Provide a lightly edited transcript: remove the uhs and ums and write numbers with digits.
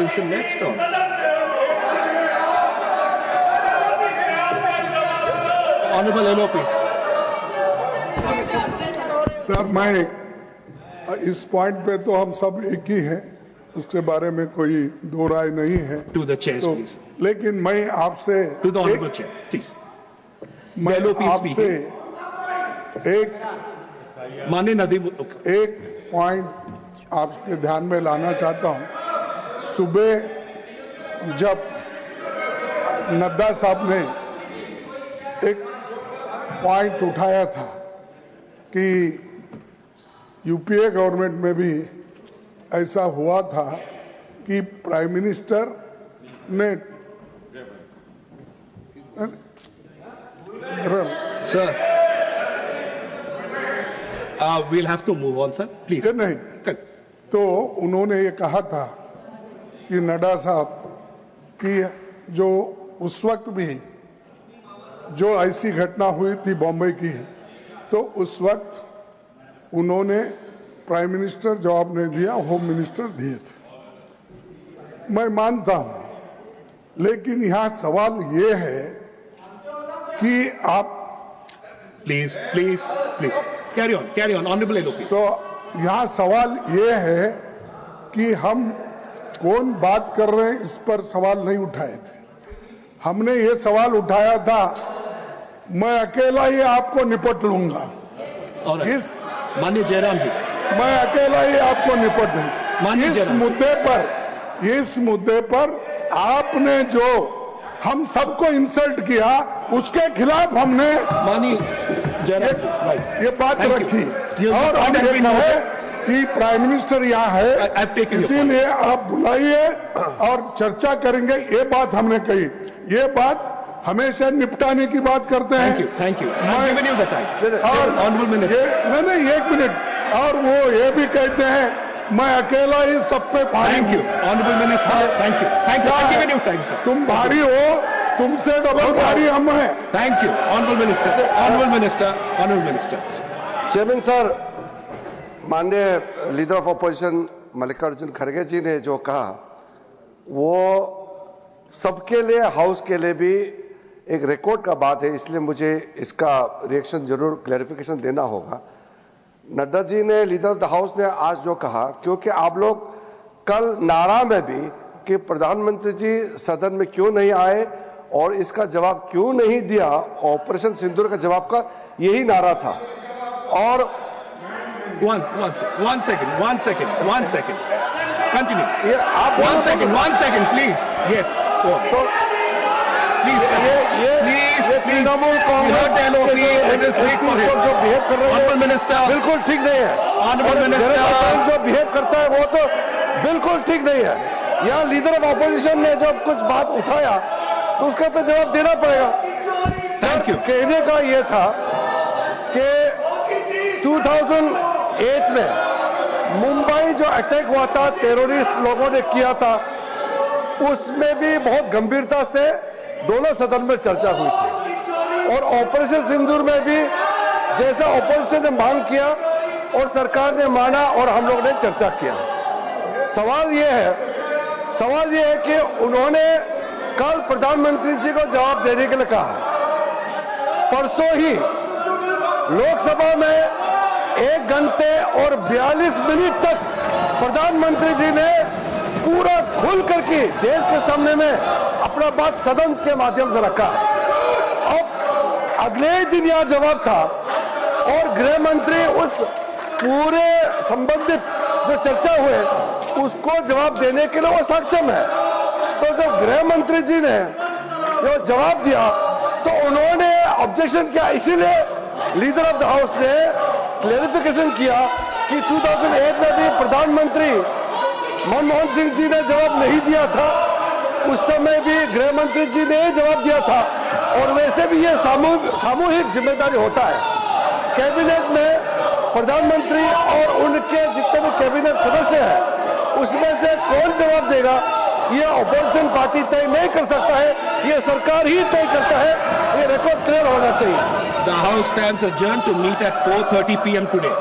resolution next, or? Honorable LOP. Sir, मैं इस point पे तो हम सब एक ही हैं, उसके बारे में कोई दो राय नहीं है। To the chair, तो, please. लेकिन मैं आपसे To the honorable chair, please. मैं LOP आपसे माननीय नदीम, एक पॉइंट आपके ध्यान में लाना चाहता हूं। सुबह जब नड्डा साहब ने एक पॉइंट उठाया था कि यूपीए गवर्नमेंट में भी ऐसा हुआ था कि प्राइम मिनिस्टर ने sir, we'll have to move on, sir. Please. नहीं, तो उन्होंने ये कहा था कि नड्डा साहब कि जो उस वक्त भी जो ऐसी घटना हुई थी बॉम्बे की, तो उस वक्त उन्होंने प्राइम मिनिस्टर जवाब नहीं दिया, होम मिनिस्टर दिए थे। मैं मानता हूं, लेकिन यहां सवाल ये है कि आप please carry on honourable LOP. तो यहां सवाल ये है कि हम कौन बात कर रहे हैं, इस पर सवाल नहीं उठाए थे। हमने ये सवाल उठाया था, मैं अकेला ही आपको निपट लूंगा। और इस माननीय जयराम जी, मैं अकेला ही आपको निपट लूंगा। इस मुद्दे पर आपने जो हम सबको इंसल्ट किया, उसके खिलाफ हमने माननीय जयराम ये बात रखी। और हम ये कहे कि प्राइम मिनिस्टर यहाँ है, इसीलिए आप बुलाइए और चर्चा करेंगे, ये बात हमने कही। ये बात हमेशा निपटाने की बात करते हैं। Thank you. और ऑनरेबल मिनिस्टर, नहीं, एक मिनट। और वो ये भी कहते हैं मैं अकेला ही सब पे भारी। Thank you honourable minister, thank you time sir. तुम भारी हो, तुमसे डबल भारी हम हैं। Thank you honourable minister. Chairman sir, माननीय लीडर ऑफ अपोजिशन मल्लिकार्जुन खड़गे जी ने जो कहा, वो सबके लिए, हाउस के लिए भी एक रिकॉर्ड का बात है, इसलिए मुझे इसका रिएक्शन जरूर, क्लैरिफिकेशन देना होगा। नड्डा जी ने, लीडर ऑफ द हाउस ने आज जो कहा, क्योंकि आप लोग कल नारा में भी कि प्रधानमंत्री जी सदन में क्यों नहीं आए और इसका जवाब क्यों नहीं दिया, ऑपरेशन सिंदूर का जवाब का यही नारा था। और one second continue। ये आप one second please। yes, तो ये तृणमूल कांग्रेस जो बिहेव कर रहे हैं बिल्कुल ठीक नहीं है। जो बिहेव करता है वो तो बिल्कुल ठीक नहीं है। यहाँ लीडर ऑफ ऑपोजिशन ने जब कुछ बात उठाया तो उसका तो जवाब देना पड़ेगा। Thank you. कहने का ये था कि 2008 में मुंबई जो अटैक हुआ था, टेररिस्ट लोगों ने किया था, उसमें भी बहुत गंभीरता से दोनों सदन में चर्चा हुई थी। और ऑपरेशन सिंदूर में भी जैसा ऑपोजिशन ने मांग किया और सरकार ने माना और हम लोग ने चर्चा किया। सवाल ये है कि उन्होंने कल प्रधानमंत्री जी को जवाब देने के लिए कहा। परसों ही लोकसभा में 1 घंटे और 42 मिनट तक प्रधानमंत्री जी ने पूरा खुल करके देश के सामने में अपना बात सदन के माध्यम से रखा। अब अगले ही दिन यह जवाब था और गृह मंत्री उस पूरे संबंधित जो चर्चा हुए उसको जवाब देने के लिए वो सक्षम है। तो जब गृह मंत्री जी ने जो जवाब दिया तो उन्होंने ऑब्जेक्शन किया, इसीलिए लीडर ऑफ द हाउस ने क्लेरिफिकेशन किया कि 2008 में भी प्रधानमंत्री मनमोहन सिंह जी ने जवाब नहीं दिया था, उस समय भी गृह मंत्री जी ने जवाब दिया था। और वैसे भी ये सामूहिक जिम्मेदारी होता है। कैबिनेट में प्रधानमंत्री और उनके जितने भी कैबिनेट सदस्य हैं उसमें से कौन जवाब देगा ये ऑपोजिशन पार्टी तय नहीं कर सकता है, ये सरकार ही तय करता है। ये रिकॉर्ड क्लियर होना चाहिए। The House stands adjourned to meet at 4:30 p.m. today.